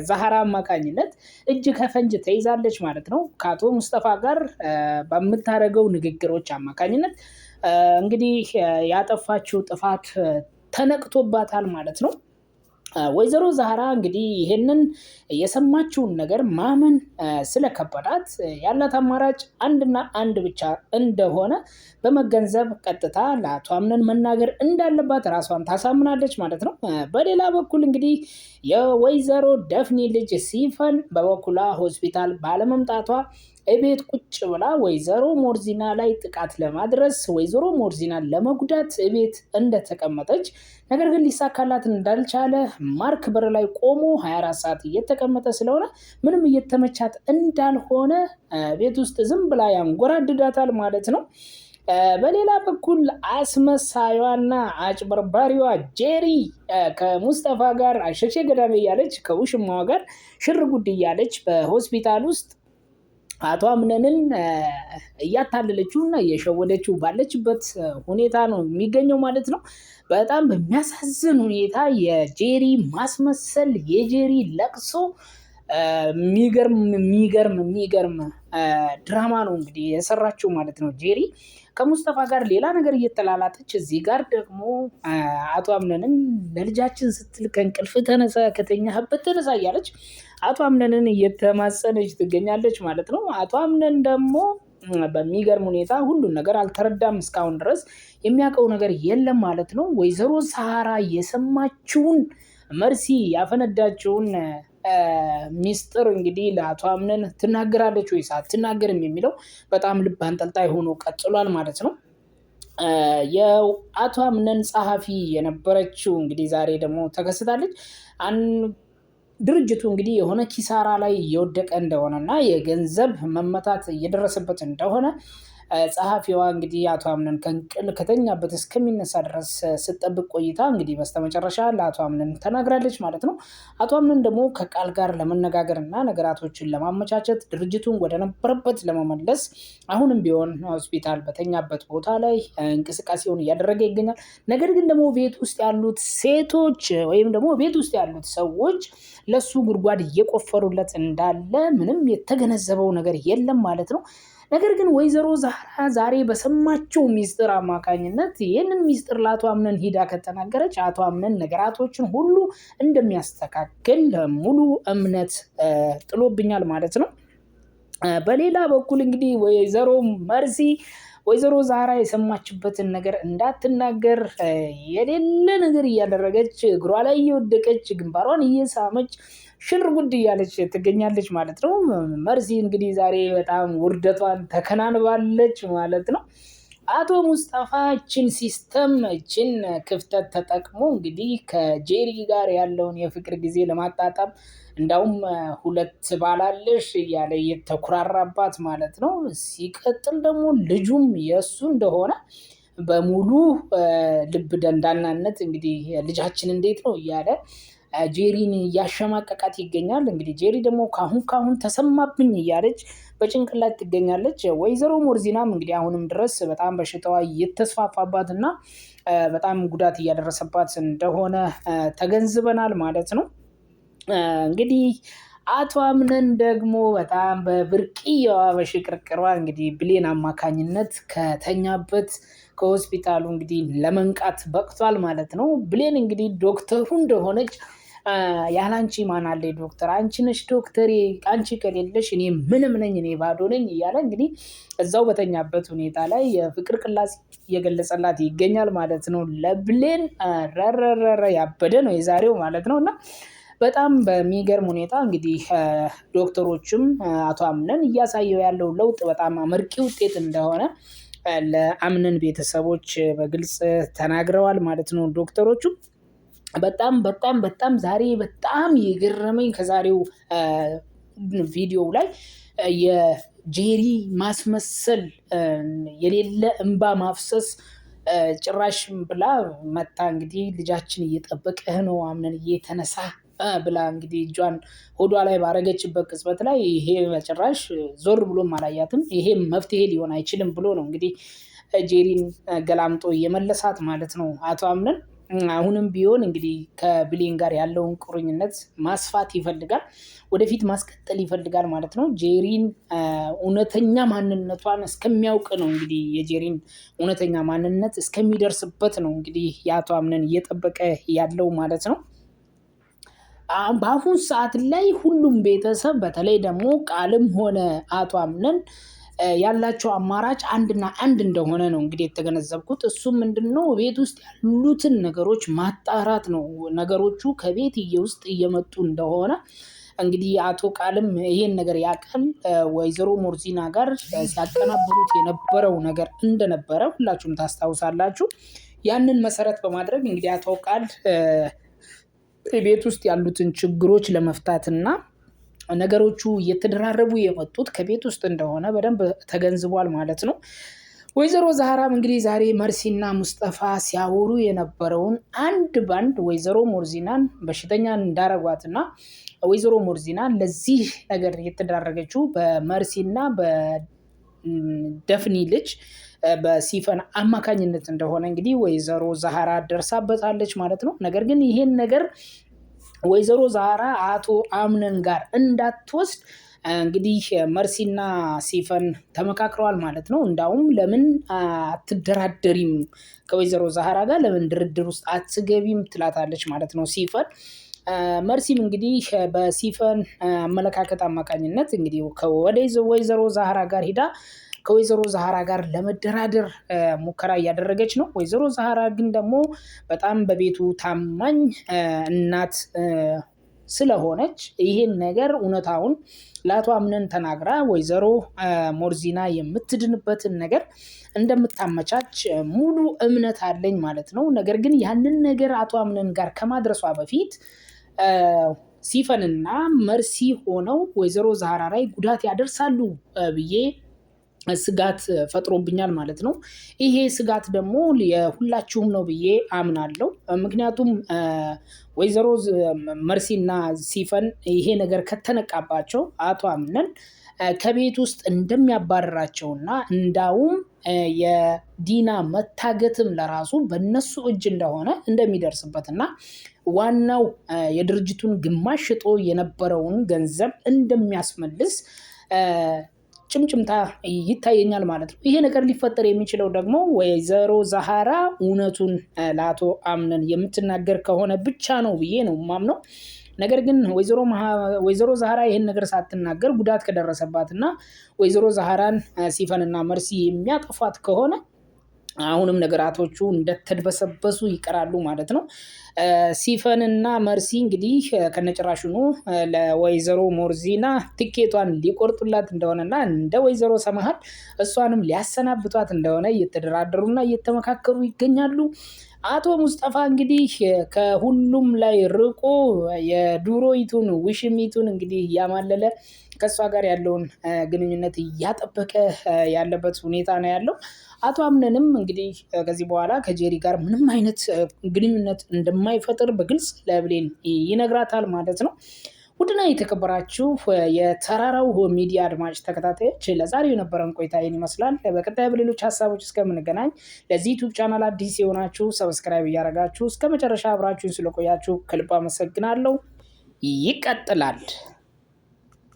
ዛህራ አማካኝነት እጅ ከፈንጅ ተይዛለች ማለት ነው። ከአቶ ሙስጠፋ ጋር በምታደርገው ንግግሮች አማካኝነት እንግዲህ ያጠፋችው ጥፋት ተነቅቶባታል ማለት ነው። ወይዘሮ ዛህራ እንግዲህ ይሄንን የሰማችውን ነገር ማመን ስለከበዳት ያላት አማራጭ አንድና አንድ ብቻ እንደሆነ በመገንዘብ ቀጥታ ለአቶ አምነን መናገር እንዳለባት ራሷን ታሳምናለች ማለት ነው። በሌላ በኩል እንግዲህ የወይዘሮ ደፍኒ ልጅ ሲፈን በበኩሏ ሆስፒታል ባለመምጣቷ እቤት ቁጭ ብላ ወይዘሮ ሞርዚና ላይ ጥቃት ለማድረስ ወይዘሮ ሞርዚናን ለመጉዳት እቤት እንደተቀመጠች ነገር ግን ሊሳካላት እንዳልቻለ ማርክ በር ላይ ቆሞ 24 ሰዓት እየተቀመጠ ስለሆነ ምንም እየተመቻት እንዳልሆነ ቤት ውስጥ ዝም ብላ ያንጎራድዳታል ማለት ነው። በሌላ በኩል አስመሳዩዋና አጭበርባሪዋ ጄሪ ከሙስጠፋ ጋር አሸሼ ገዳሜ እያለች ከውሽማዋ ጋር ሽር ጉድ እያለች በሆስፒታል ውስጥ አቶ አምነንን እያታለለችውና እየሸወደችው ባለችበት ሁኔታ ነው የሚገኘው ማለት ነው። በጣም በሚያሳዝን ሁኔታ የጄሪ ማስመሰል የጄሪ ለቅሶ የሚገርም ድራማ ነው እንግዲህ የሰራችው ማለት ነው። ጄሪ ከሙስጠፋ ጋር ሌላ ነገር እየተላላጠች እዚህ ጋር ደግሞ አቶ አምነንን ለልጃችን ስትል ከእንቅልፍ ተነሳ ከተኛህበት ተነሳ እያለች አቶ አምነንን እየተማጸነች ትገኛለች ማለት ነው። አቶ አምነን ደግሞ በሚገርም ሁኔታ ሁሉን ነገር አልተረዳም እስካሁን ድረስ የሚያውቀው ነገር የለም ማለት ነው። ወይዘሮ ዛህራ የሰማችውን መርሲ ያፈነዳችውን ሚስጥር እንግዲህ ለአቶ አምነን ትናገራለች ወይስ አትናገርም የሚለው በጣም ልብ አንጠልጣይ ሆኖ ቀጥሏል ማለት ነው። የአቶ አምነን ጸሐፊ የነበረችው እንግዲህ ዛሬ ደግሞ ተከስታለች። ድርጅቱ እንግዲህ የሆነ ኪሳራ ላይ እየወደቀ እንደሆነና የገንዘብ መመታት እየደረሰበት እንደሆነ ጸሐፊዋ እንግዲህ አቶ አምነን ከተኛበት እስከሚነሳ ድረስ ስትጠብቅ ቆይታ እንግዲህ በስተመጨረሻ ለአቶ አምነን ተናግራለች ማለት ነው። አቶ አምነን ደግሞ ከቃል ጋር ለመነጋገር እና ነገራቶችን ለማመቻቸት ድርጅቱን ወደ ነበረበት ለመመለስ አሁንም ቢሆን ሆስፒታል በተኛበት ቦታ ላይ እንቅስቃሴውን እያደረገ ይገኛል። ነገር ግን ደግሞ ቤት ውስጥ ያሉት ሴቶች ወይም ደግሞ ቤት ውስጥ ያሉት ሰዎች ለሱ ጉድጓድ እየቆፈሩለት እንዳለ ምንም የተገነዘበው ነገር የለም ማለት ነው። ነገር ግን ወይዘሮ ዛህራ ዛሬ በሰማችው ሚስጥር አማካኝነት ይህንን ሚስጥር ለአቶ አምነን ሂዳ ከተናገረች አቶ አምነን ነገራቶችን ሁሉ እንደሚያስተካክል ሙሉ እምነት ጥሎብኛል ማለት ነው። በሌላ በኩል እንግዲህ ወይዘሮ መርሲ ወይዘሮ ዛህራ የሰማችበትን ነገር እንዳትናገር የሌለ ነገር እያደረገች እግሯ ላይ እየወደቀች ግንባሯን እየሳመች ሽር ጉድ እያለች ትገኛለች ማለት ነው። መርሲ እንግዲህ ዛሬ በጣም ውርደቷን ተከናንባለች ማለት ነው። አቶ ሙስጠፋ እችን ክፍተት ተጠቅሞ እንግዲህ ከጄሪ ጋር ያለውን የፍቅር ጊዜ ለማጣጣም እንዳውም ሁለት ባላለሽ እያለ የተኩራራባት ማለት ነው። ሲቀጥል ደግሞ ልጁም የእሱ እንደሆነ በሙሉ ልብ ደንዳናነት እንግዲህ ልጃችን እንዴት ነው እያለ ጄሪን እያሸማቀቃት ይገኛል። እንግዲህ ጄሪ ደግሞ ካሁን ተሰማብኝ እያለች በጭንቅላት ትገኛለች። ወይዘሮ ሞርዚናም እንግዲህ አሁንም ድረስ በጣም በሽታዋ እየተስፋፋባት እና በጣም ጉዳት እያደረሰባት እንደሆነ ተገንዝበናል ማለት ነው። እንግዲህ አቶ አምነን ደግሞ በጣም በብርቅዬዋ በሽቅርቅሯ እንግዲህ ብሌን አማካኝነት ከተኛበት ከሆስፒታሉ እንግዲህ ለመንቃት በቅቷል ማለት ነው። ብሌን እንግዲህ ዶክተሩ እንደሆነች ያላንቺ ማን አለ ዶክተር፣ አንቺ ነሽ ዶክተር፣ አንቺ ከሌለሽ እኔ ምንም ነኝ፣ እኔ ባዶ ነኝ እያለ እንግዲህ እዛው በተኛበት ሁኔታ ላይ የፍቅር ቅላሴ እየገለጸላት ይገኛል ማለት ነው። ለብሌን ረረረረ ያበደ ነው የዛሬው ማለት ነው። እና በጣም በሚገርም ሁኔታ እንግዲህ ዶክተሮችም አቶ አምነን እያሳየው ያለው ለውጥ በጣም አመርቂ ውጤት እንደሆነ ለአምነን ቤተሰቦች በግልጽ ተናግረዋል ማለት ነው ዶክተሮቹ። በጣም ዛሬ በጣም የገረመኝ ከዛሬው ቪዲዮ ላይ የጄሪ ማስመሰል የሌለ እንባ ማፍሰስ ጭራሽ ብላ መታ እንግዲህ ልጃችን እየጠበቀህ ነው አምነን እየተነሳ ብላ እንግዲህ እጇን ሆዷ ላይ ባረገችበት ቅጽበት ላይ ይሄ በጭራሽ ዞር ብሎም አላያትም። ይሄ መፍትሄ ሊሆን አይችልም ብሎ ነው እንግዲህ ጄሪን ገላምጦ የመለሳት ማለት ነው አቶ አምነን። አሁንም ቢሆን እንግዲህ ከብሌን ጋር ያለውን ቁርኝነት ማስፋት ይፈልጋል፣ ወደፊት ማስቀጠል ይፈልጋል ማለት ነው። ጄሪን እውነተኛ ማንነቷን እስከሚያውቅ ነው እንግዲህ የጄሪን እውነተኛ ማንነት እስከሚደርስበት ነው እንግዲህ የአቶ አምነን እየጠበቀ ያለው ማለት ነው። በአሁን ሰዓት ላይ ሁሉም ቤተሰብ በተለይ ደግሞ ቃልም ሆነ አቶ አምነን ያላቸው አማራጭ አንድና አንድ እንደሆነ ነው እንግዲህ የተገነዘብኩት። እሱም ምንድነው ቤት ውስጥ ያሉትን ነገሮች ማጣራት ነው። ነገሮቹ ከቤት ውስጥ እየመጡ እንደሆነ እንግዲህ አቶ ቃልም ይሄን ነገር ያውቃል። ወይዘሮ ሞርዚና ጋር ሲያቀናብሩት የነበረው ነገር እንደነበረ ሁላችሁም ታስታውሳላችሁ። ያንን መሰረት በማድረግ እንግዲህ አቶ ቃል ቤት ውስጥ ያሉትን ችግሮች ለመፍታትና ነገሮቹ እየተደራረቡ የመጡት ከቤት ውስጥ እንደሆነ በደንብ ተገንዝቧል ማለት ነው። ወይዘሮ ዛህራም እንግዲህ ዛሬ መርሲና ሙስጠፋ ሲያወሩ የነበረውን አንድ ባንድ ወይዘሮ ሞርዚናን በሽተኛ እንዳረጓትና ወይዘሮ ሞርዚና ለዚህ ነገር የተዳረገችው በመርሲና በደፍኒ ልጅ በሲፈን አማካኝነት እንደሆነ እንግዲህ ወይዘሮ ዛህራ ደርሳበታለች ማለት ነው። ነገር ግን ይሄን ነገር ወይዘሮ ዛህራ አቶ አምነን ጋር እንዳትወስድ እንግዲህ መርሲና ሲፈን ተመካክረዋል ማለት ነው። እንዳውም ለምን አትደራደሪም ከወይዘሮ ዛህራ ጋር ለምን ድርድር ውስጥ አትገቢም ትላታለች ማለት ነው ሲፈን። መርሲም እንግዲህ በሲፈን አመለካከት አማካኝነት እንግዲህ ወይዘሮ ዛህራ ጋር ሄዳ ከወይዘሮ ዛህራ ጋር ለመደራደር ሙከራ እያደረገች ነው። ወይዘሮ ዛህራ ግን ደግሞ በጣም በቤቱ ታማኝ እናት ስለሆነች ይሄን ነገር እውነታውን ለአቶ አምነን ተናግራ ወይዘሮ ሞርዚና የምትድንበትን ነገር እንደምታመቻች ሙሉ እምነት አለኝ ማለት ነው። ነገር ግን ያንን ነገር አቶ አምነን ጋር ከማድረሷ በፊት ሲፈንና መርሲ ሆነው ወይዘሮ ዛህራ ላይ ጉዳት ያደርሳሉ ብዬ ስጋት ፈጥሮብኛል ማለት ነው። ይሄ ስጋት ደግሞ የሁላችሁም ነው ብዬ አምናለሁ። ምክንያቱም ወይዘሮ መርሲና ሲፈን ይሄ ነገር ከተነቃባቸው አቶ አምነን ከቤት ውስጥ እንደሚያባርራቸውና እንዳውም የዲና መታገትም ለራሱ በነሱ እጅ እንደሆነ እንደሚደርስበትና ዋናው የድርጅቱን ግማሽ ሽጦ የነበረውን ገንዘብ እንደሚያስመልስ ጭምጭምታ ይታየኛል ማለት ነው። ይሄ ነገር ሊፈጠር የሚችለው ደግሞ ወይዘሮ ዛህራ እውነቱን ለአቶ አምነን የምትናገር ከሆነ ብቻ ነው ብዬ ነው የማምነው። ነገር ግን ወይዘሮ ዛህራ ይሄን ነገር ሳትናገር ጉዳት ከደረሰባትና ወይዘሮ ዛህራን ሲፈንና መርሲ የሚያጠፏት ከሆነ አሁንም ነገራቶቹ እንደተድበሰበሱ ይቀራሉ ማለት ነው። ሲፈንና መርሲ እንግዲህ ከነጭራሽኑ ለወይዘሮ ሞርዚና ትኬቷን ሊቆርጡላት እንደሆነና እንደ ወይዘሮ ሰማሃት እሷንም ሊያሰናብቷት እንደሆነ እየተደራደሩና እየተመካከሩ ይገኛሉ። አቶ ሙስጠፋ እንግዲህ ከሁሉም ላይ ርቆ የዱሮይቱን ውሽሚቱን እንግዲህ እያማለለ ከእሷ ጋር ያለውን ግንኙነት እያጠበቀ ያለበት ሁኔታ ነው ያለው። አቶ አምነንም እንግዲህ ከዚህ በኋላ ከጄሪ ጋር ምንም አይነት ግንኙነት እንደማይፈጥር በግልጽ ለብሌን ይነግራታል ማለት ነው። ውድና የተከበራችሁ የተራራው ሚዲያ አድማጭ ተከታታዮች ለዛሬው የነበረን ቆይታ ይህን ይመስላል። በቀጣይ በሌሎች ሀሳቦች እስከምንገናኝ ለዚህ ዩቲዩብ ቻናል አዲስ የሆናችሁ ሰብስክራይብ እያደረጋችሁ እስከ መጨረሻ አብራችሁን ስለቆያችሁ ከልብ አመሰግናለሁ። ይቀጥላል።